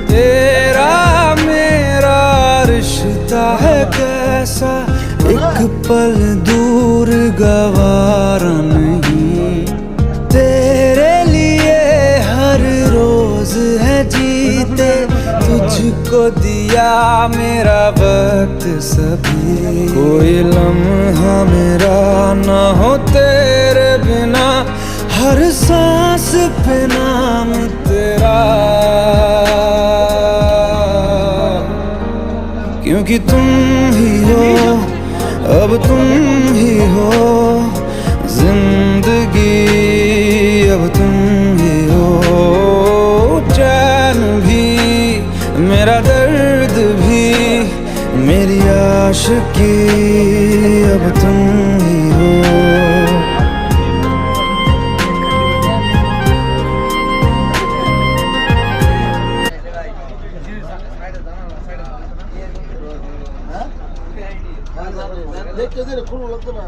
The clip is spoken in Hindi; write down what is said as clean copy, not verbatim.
तेरा मेरा रिश्ता है कैसा, एक पल दूर गवारा नहीं। तेरे लिए हर रोज है जीते, तुझको दिया मेरा वक्त सभी। कोई लम्हा मेरा ना हो तेरे बिना, हर सांस पे नाम तेरा। क्योंकि तुम ही हो, अब तुम ही हो जिंदगी, अब तुम ही हो चैन भी, मेरा दर्द भी, मेरी आशिकी, अब तुम ही हो। देख के खुल लगता ना